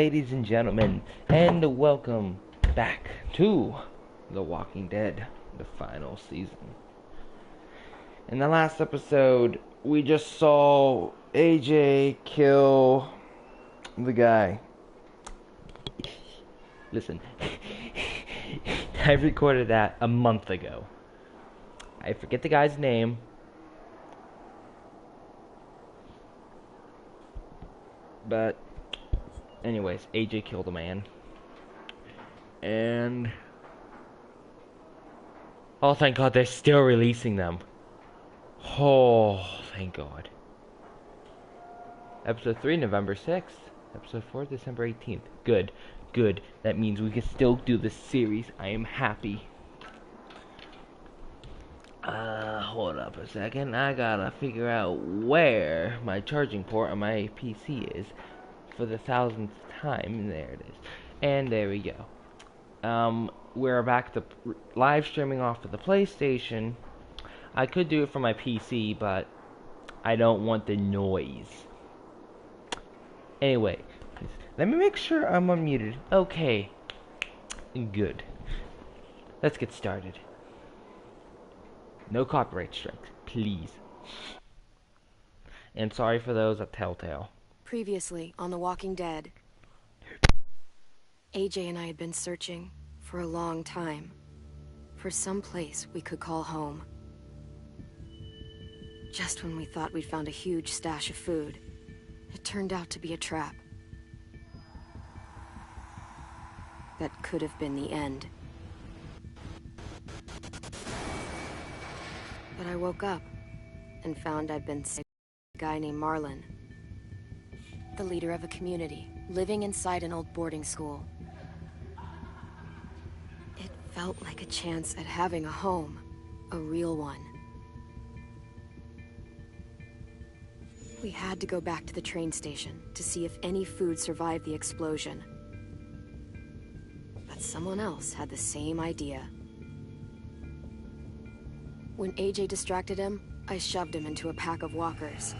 Ladies and gentlemen, and welcome back to The Walking Dead, the final season. In the last episode, we just saw AJ kill the guy. Listen, I recorded that a month ago. I forget the guy's name. But anyways, AJ killed a man. And oh, thank God they're still releasing them. Oh, thank God. Episode 3, November 6th. Episode 4, December 18th. Good, good. That means we can still do this series. I am happy. Hold up a second. I gotta figure out where my charging port on my PC is for the 1000th time. There it is. And there we go. We're back to live streaming off of the PlayStation. I could do it from my PC, but I don't want the noise. Anyway, let me make sure I'm unmuted. Okay. Good. Let's get started. No copyright strikes, please. And sorry for those at Telltale. Previously on The Walking Dead, AJ and I had been searching for a long time for some place we could call home. Just when we thought we'd found a huge stash of food, it turned out to be a trap. That could have been the end. But I woke up and found I'd been sick by a guy named Marlon, the leader of a community living inside an old boarding school. It felt like a chance at having a home, a real one. We had to go back to the train station to see if any food survived the explosion. But someone else had the same idea. When AJ distracted him, I shoved him into a pack of walkers.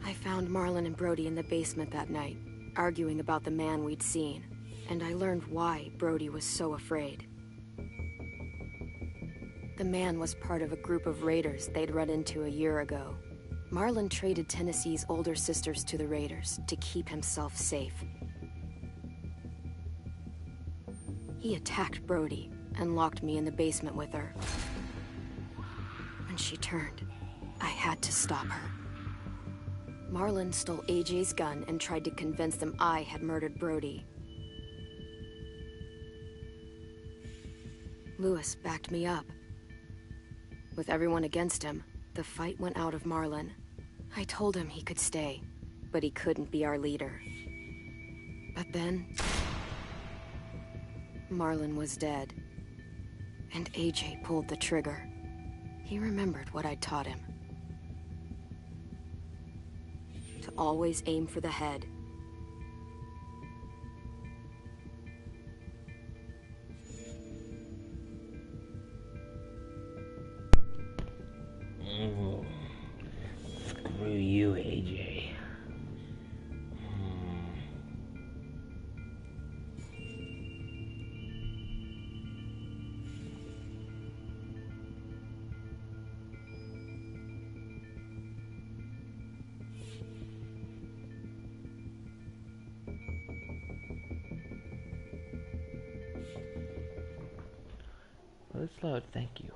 I found Marlon and Brody in the basement that night, arguing about the man we'd seen, and I learned why Brody was so afraid. The man was part of a group of raiders they'd run into a year ago. Marlon traded Tennessee's older sisters to the raiders to keep himself safe. He attacked Brody and locked me in the basement with her. When she turned, I had to stop her. Marlon stole AJ's gun and tried to convince them I had murdered Brody. Lewis backed me up. With everyone against him, the fight went out of Marlon. I told him he could stay, but he couldn't be our leader. But then, Marlon was dead, and AJ pulled the trigger. He remembered what I'd taught him. To always aim for the head. Screw you, AJ. Let's load, thank you.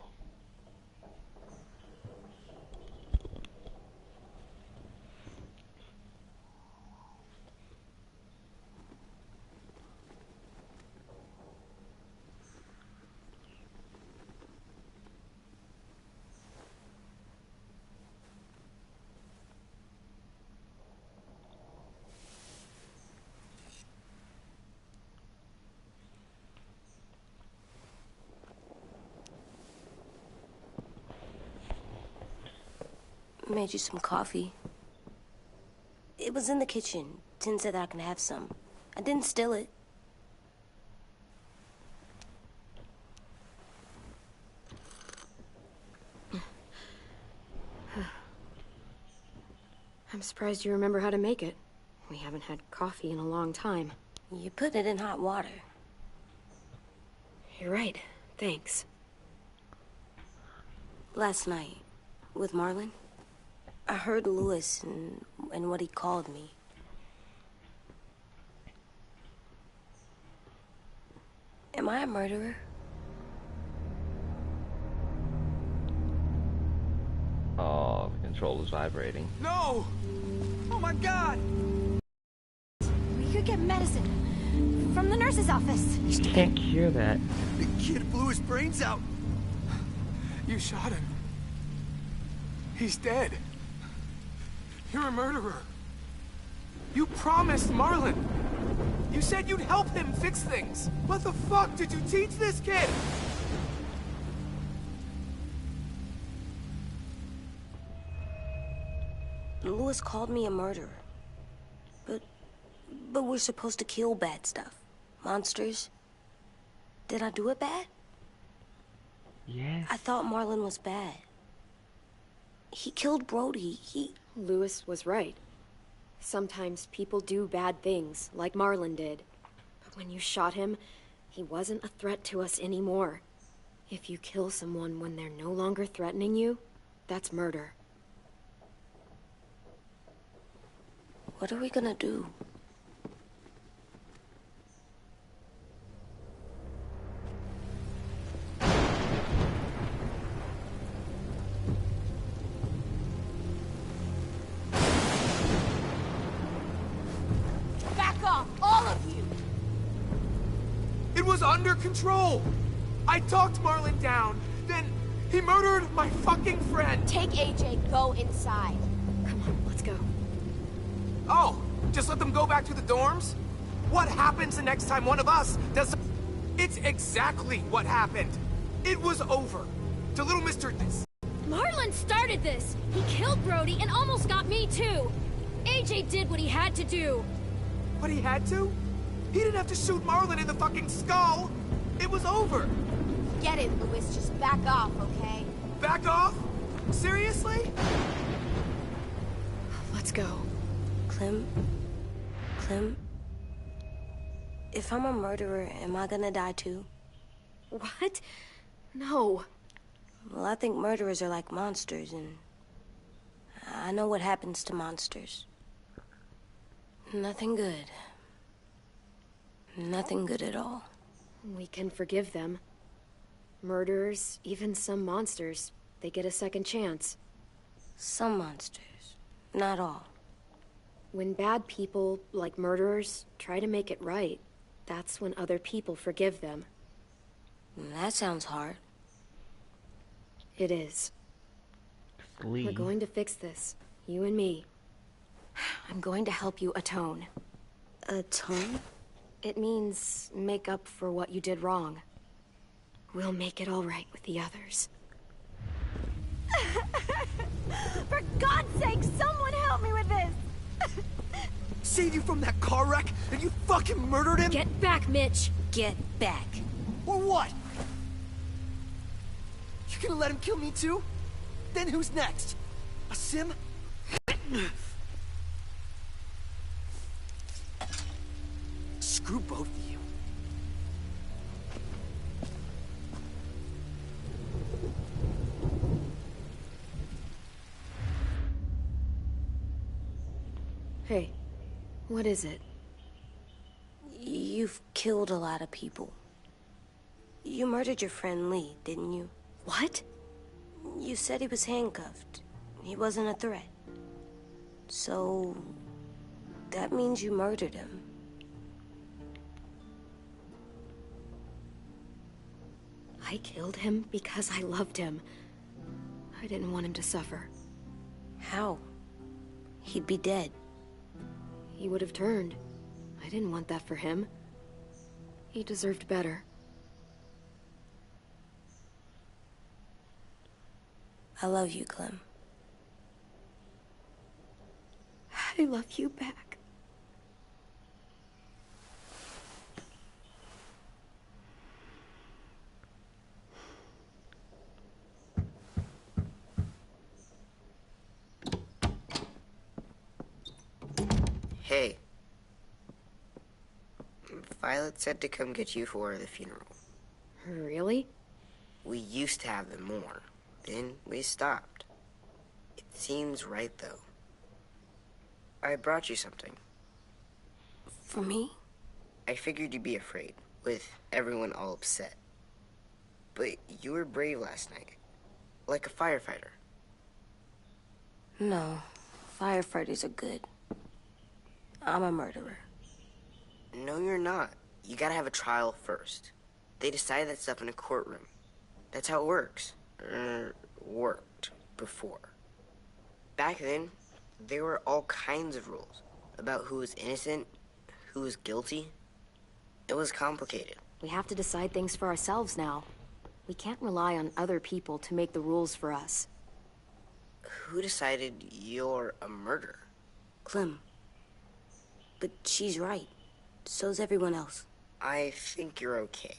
Made you some coffee. It was in the kitchen. Tin said that I can have some. I didn't steal it. I'm surprised you remember how to make it. We haven't had coffee in a long time. You put it in hot water. You're right. Thanks. Last night, with Marlon, I heard Lewis and what he called me. Am I a murderer? Oh, the controller's vibrating. No! Oh my god! We could get medicine from the nurse's office. You can't cure that. The kid blew his brains out. You shot him. He's dead. You're a murderer. You promised Marlon. You said you'd help him fix things. What the fuck did you teach this kid? Lewis called me a murderer. But we're supposed to kill bad stuff. Monsters. Did I do it bad? Yes. I thought Marlon was bad. He killed Brody. Lewis was right. Sometimes people do bad things, like Marlon did. But when you shot him, he wasn't a threat to us anymore. If you kill someone when they're no longer threatening you, that's murder. What are we gonna do? Back off, all of you! It was under control. I talked Marlon down. Then he murdered my fucking friend. Take AJ, go inside. Come on, let's go. Oh, just let them go back to the dorms? What happens the next time one of us does... It's exactly what happened. It was over. To little Mr. Marlon started this! He killed Brody and almost got me too! AJ did what he had to do! But he had to? He didn't have to shoot Marlon in the fucking skull! It was over! Get it, Lewis, just back off, okay? Back off? Seriously? Let's go. Clem? If I'm a murderer, am I gonna die too? What? No. Well, I think murderers are like monsters, and I know what happens to monsters. Nothing good. Nothing good at all. We can forgive them. Murderers, even some monsters, they get a second chance. Some monsters. Not all. When bad people, like murderers, try to make it right, that's when other people forgive them. That sounds hard. It is. Lee. We're going to fix this. You and me. I'm going to help you atone. Atone? It means make up for what you did wrong. We'll make it all right with the others. For God's sake, someone help me with this! Saved you from that car wreck, and you fucking murdered him? Get back, Mitch! Get back. Or what? You gonna let him kill me too? Then who's next? A sim? Screw both of you. Hey, what is it? You've killed a lot of people. You murdered your friend Lee, didn't you? What? You said he was handcuffed. He wasn't a threat. So... that means you murdered him. I killed him because I loved him. I didn't want him to suffer. How? He'd be dead. He would have turned. I didn't want that for him. He deserved better. I love you, Clem. I love you back. Hey. Violet said to come get you for the funeral. Really? We used to have them more. Then we stopped. It seems right, though. I brought you something. For me? I figured you'd be afraid, with everyone all upset. But you were brave last night. Like a firefighter. No. Firefighters are good. I'm a murderer. No, you're not. You gotta have a trial first. They decide that stuff in a courtroom. That's how it works. Worked before. Back then, there were all kinds of rules about who was innocent, who was guilty. It was complicated. We have to decide things for ourselves now. We can't rely on other people to make the rules for us. Who decided you're a murderer? Clem. But she's right. So's everyone else. I think you're okay.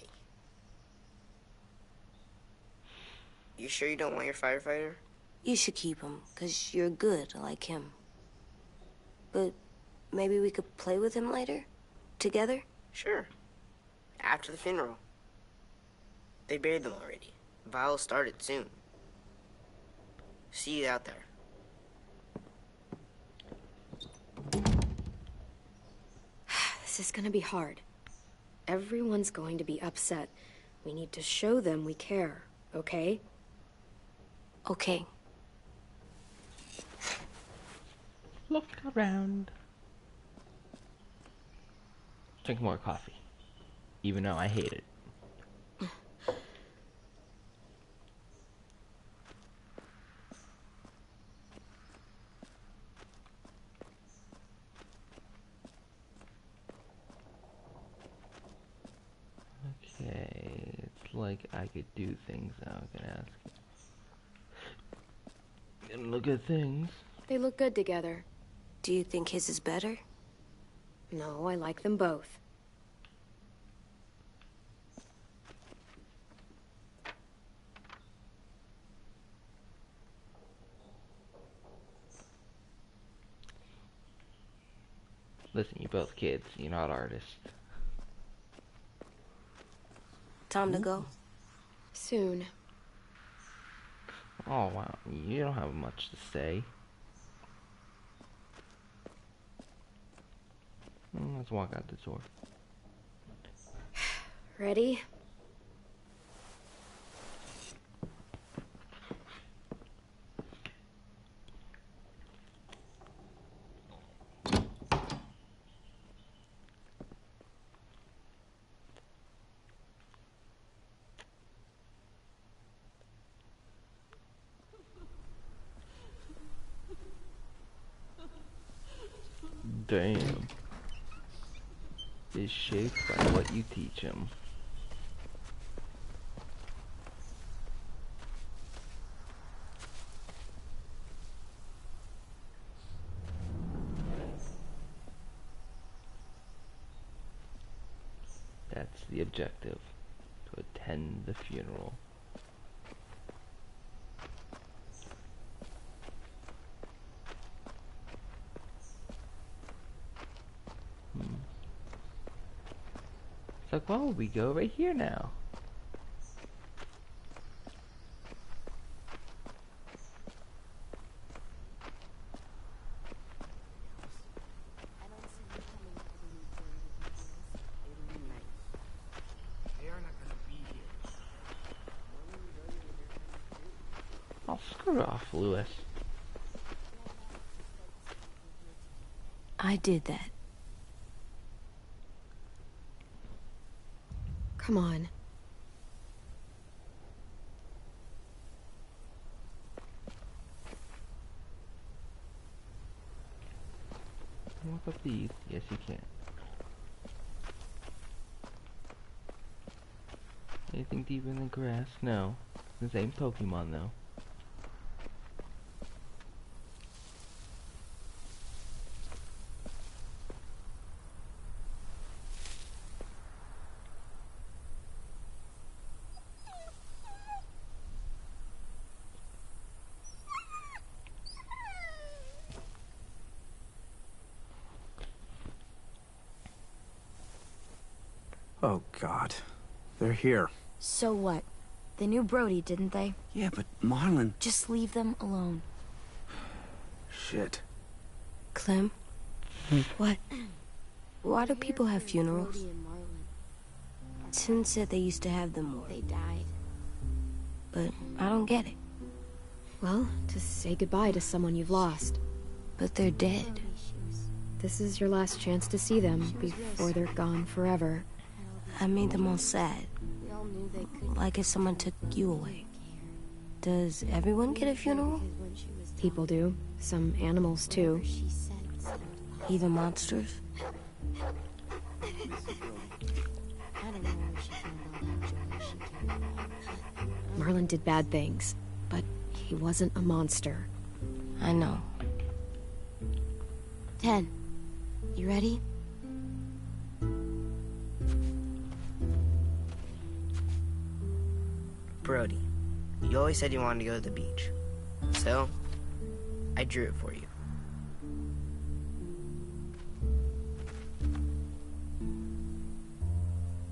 You sure you don't want your firefighter? You should keep him, 'cause you're good like him. But maybe we could play with him later? Together? Sure. After the funeral. They buried them already. Vile started soon. See you out there. This is gonna be hard. Everyone's going to be upset. We need to show them we care, okay? Okay. Look around. Drink more coffee. Even though I hate it. Okay, it's like I could do things now. I can ask. And look at things. They look good together. Do you think his is better? No, I like them both. Listen, you're both kids. You're not artists. Time to go? Soon. Oh, wow. You don't have much to say. Let's walk out the door. Ready? Damn. Is shaped by what you teach him. That's the objective. To attend the funeral. It's like, well, we go right here now. They are not gonna be here. Oh, screw off, Lewis. I did that. Come on. Walk up these. Yes, you can. Anything deep in the grass? No. The same Pokemon, though. Oh, God. They're here. So what? They knew Brody, didn't they? Yeah, but Marlon... Just leave them alone. Shit. Clem? What? Why do people have funerals? Brody and Marlon. Tin said they used to have them more. They died. But I don't get it. Well, to say goodbye to someone you've lost. But they're dead. This is your last chance to see them before they're gone forever. I made them all sad. Like if someone took you away. Does everyone get a funeral? People do. Some animals, too. Even monsters? Marlon did bad things, but he wasn't a monster. I know. 10. You ready? Brody, you always said you wanted to go to the beach. So, I drew it for you.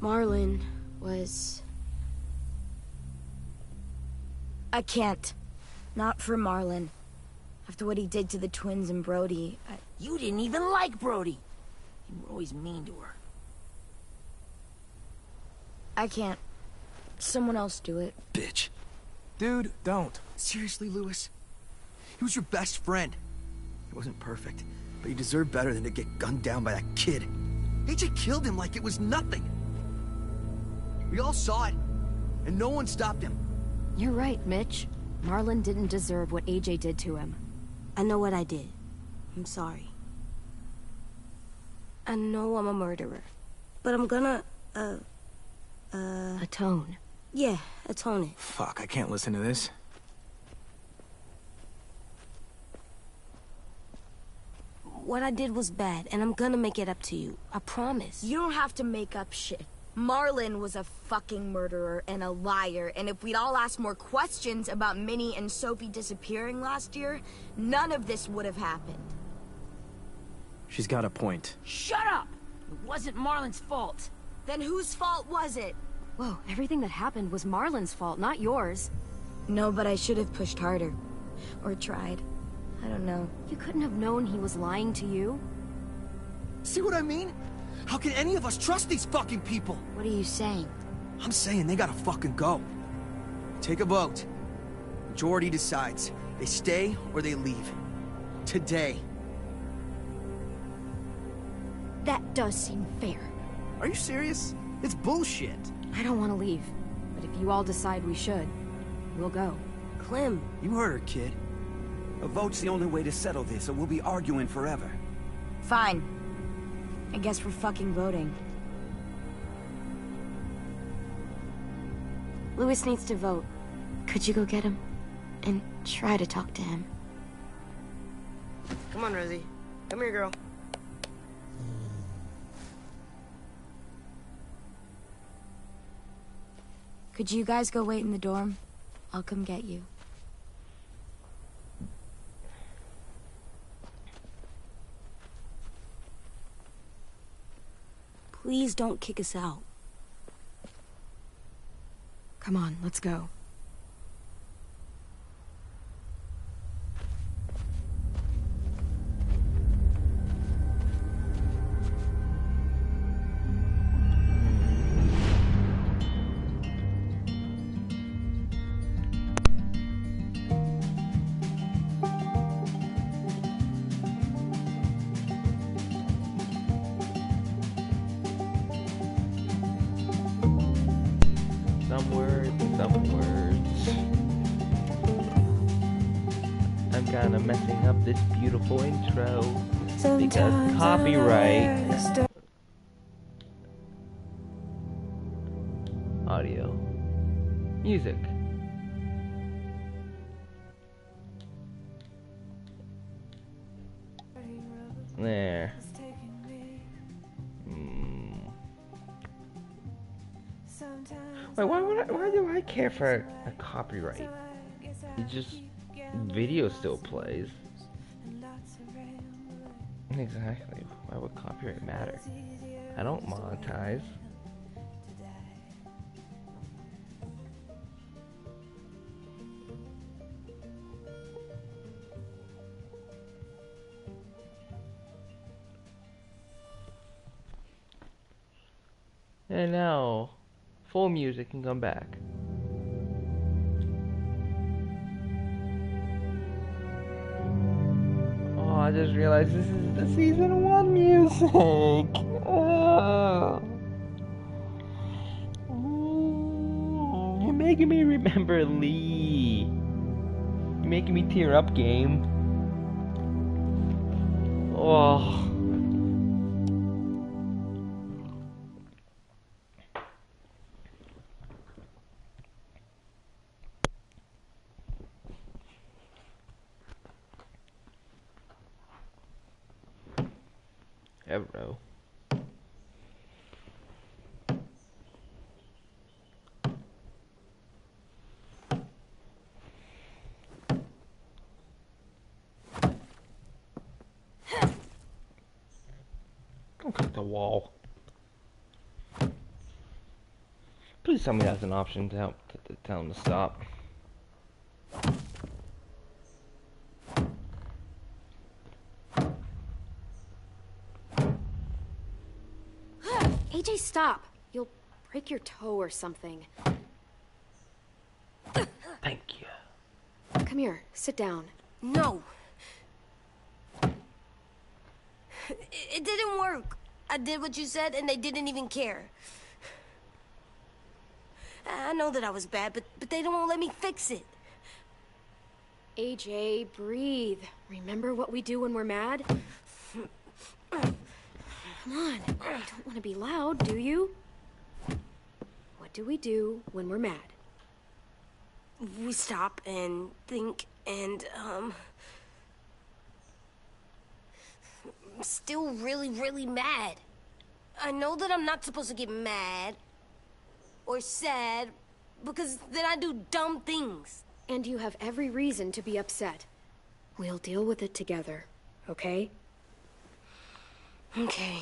Marlon was... I can't. Not for Marlon. After what he did to the twins and Brody, You didn't even like Brody. You were always mean to her. I can't. Someone else do it. Bitch. Dude, don't. Seriously, Lewis? He was your best friend. He wasn't perfect, but he deserved better than to get gunned down by that kid. AJ killed him like it was nothing. We all saw it, and no one stopped him. You're right, Mitch. Marlon didn't deserve what AJ did to him. I know what I did. I'm sorry. I know I'm a murderer. But I'm gonna, Atone. yeah, atone it. Fuck, I can't listen to this. What I did was bad, and I'm gonna make it up to you. I promise. You don't have to make up shit. Marlon was a fucking murderer and a liar, and if we'd all asked more questions about Minnie and Sophie disappearing last year, none of this would have happened. She's got a point. Shut up! It wasn't Marlon's fault. Then whose fault was it? Whoa, everything that happened was Marlon's fault, not yours. No, but I should have pushed harder. Or tried. I don't know. You couldn't have known he was lying to you. See what I mean? How can any of us trust these fucking people? What are you saying? I'm saying they gotta fucking go. Take a vote. Majority decides. They stay or they leave. Today. That does seem fair. Are you serious? It's bullshit. I don't want to leave, but if you all decide we should, we'll go. Clem, You heard her, kid. A vote's the only way to settle this, or we'll be arguing forever. Fine. I guess we're fucking voting. Lewis needs to vote. Could you go get him? And try to talk to him. Come on, Rosie. Come here, girl. Could you guys go wait in the dorm? I'll come get you. Please don't kick us out. Come on, let's go. Some words. I'm kinda messing up this beautiful intro because copyright. Audio. Music. There. Wait, why do I care for a copyright? It just video still plays. Exactly. Why would copyright matter? I don't monetize. And now, full music can come back. Oh, I just realized this is the season 1 music. Oh. You're making me remember Lee. You're making me tear up, game. Oh. Hello. Don't click the wall. Please tell me that's an option to help to tell him to stop. AJ, stop. You'll break your toe or something. Thank you. Come here, sit down. No. It didn't work. I did what you said, and they didn't even care. I know that I was bad, but they don't let me fix it. AJ, breathe. Remember what we do when we're mad? Come on, you don't want to be loud, do you? What do we do when we're mad? We stop and think and, I'm still really, really mad. I know that I'm not supposed to get mad or sad because then I do dumb things. And you have every reason to be upset. We'll deal with it together, okay? Okay.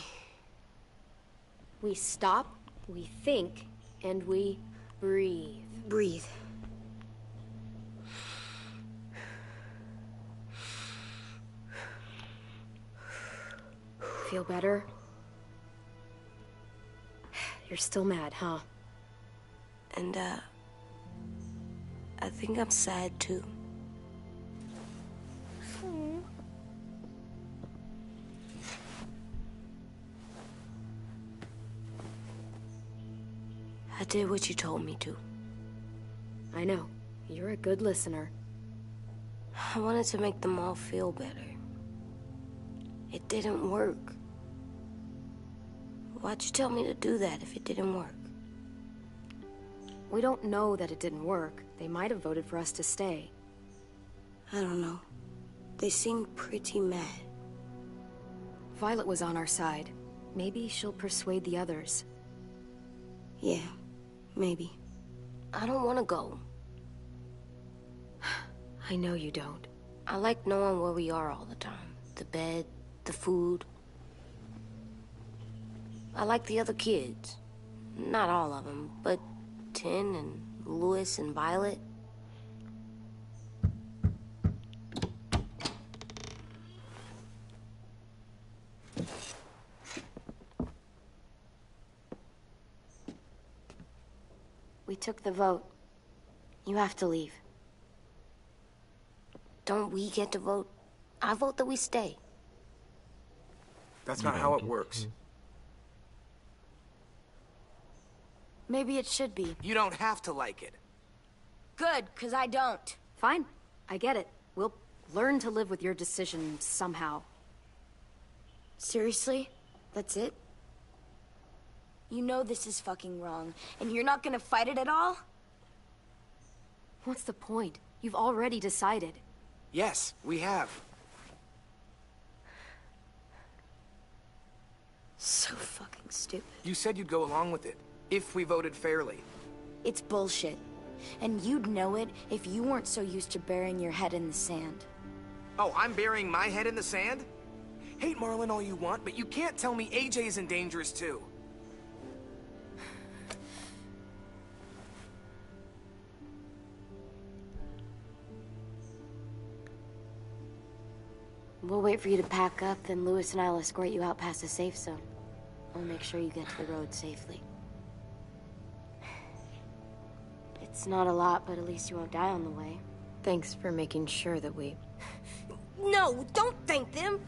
We stop, we think, and we breathe. Breathe. Feel better? You're still mad, huh? And, I think I'm sad, too. I did what you told me to. I know. You're a good listener. I wanted to make them all feel better. It didn't work. Why'd you tell me to do that if it didn't work? We don't know that it didn't work. They might have voted for us to stay. I don't know. They seemed pretty mad. Violet was on our side. Maybe she'll persuade the others. Yeah, maybe. I don't want to go. I know you don't. I like knowing where we are all the time. The bed, the food. I like the other kids. Not all of them, but Tin and Louis and Violet. We took the vote. You have to leave. Don't we get to vote? I vote that we stay. That's not how it works. Maybe it should be. You don't have to like it. Good, because I don't. Fine. I get it. We'll learn to live with your decision somehow. Seriously? That's it? You know this is fucking wrong, and you're not gonna fight it at all? What's the point? You've already decided. Yes, we have. So fucking stupid. You said you'd go along with it, if we voted fairly. It's bullshit. And you'd know it if you weren't so used to burying your head in the sand. Oh, I'm burying my head in the sand? Hate Marlin all you want, but you can't tell me AJ isn't dangerous too. We'll wait for you to pack up, then Louis and I'll escort you out past the safe zone. We'll make sure you get to the road safely. It's not a lot, but at least you won't die on the way. Thanks for making sure that we... No, don't thank them.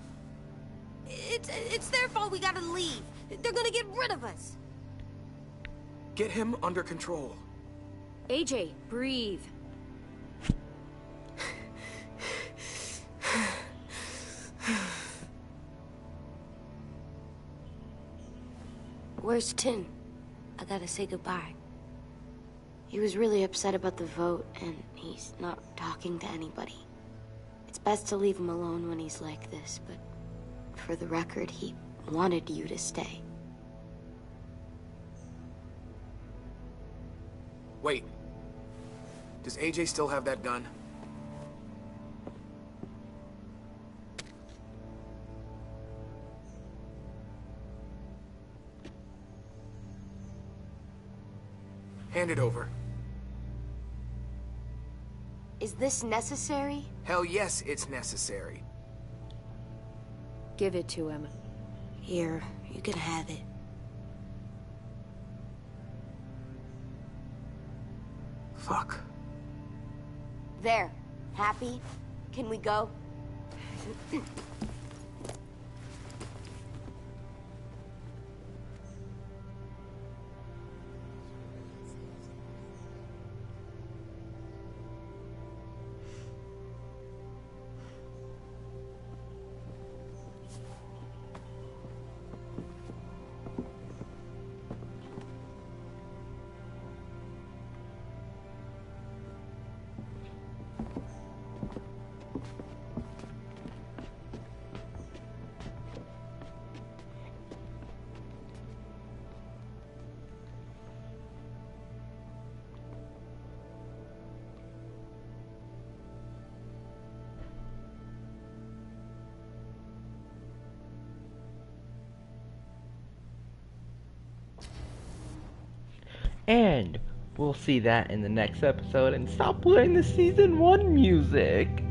It's their fault we gotta leave. They're gonna get rid of us. Get him under control. AJ, breathe. Where's Tin? I gotta say goodbye. He was really upset about the vote, and he's not talking to anybody. It's best to leave him alone when he's like this, but for the record, he wanted you to stay. Wait. Does AJ still have that gun? Hand it over. Is this necessary? Hell yes, it's necessary. Give it to him. Here, you can have it. Fuck. There. Happy? Can we go? And we'll see that in the next episode. And stop playing the season 1 music.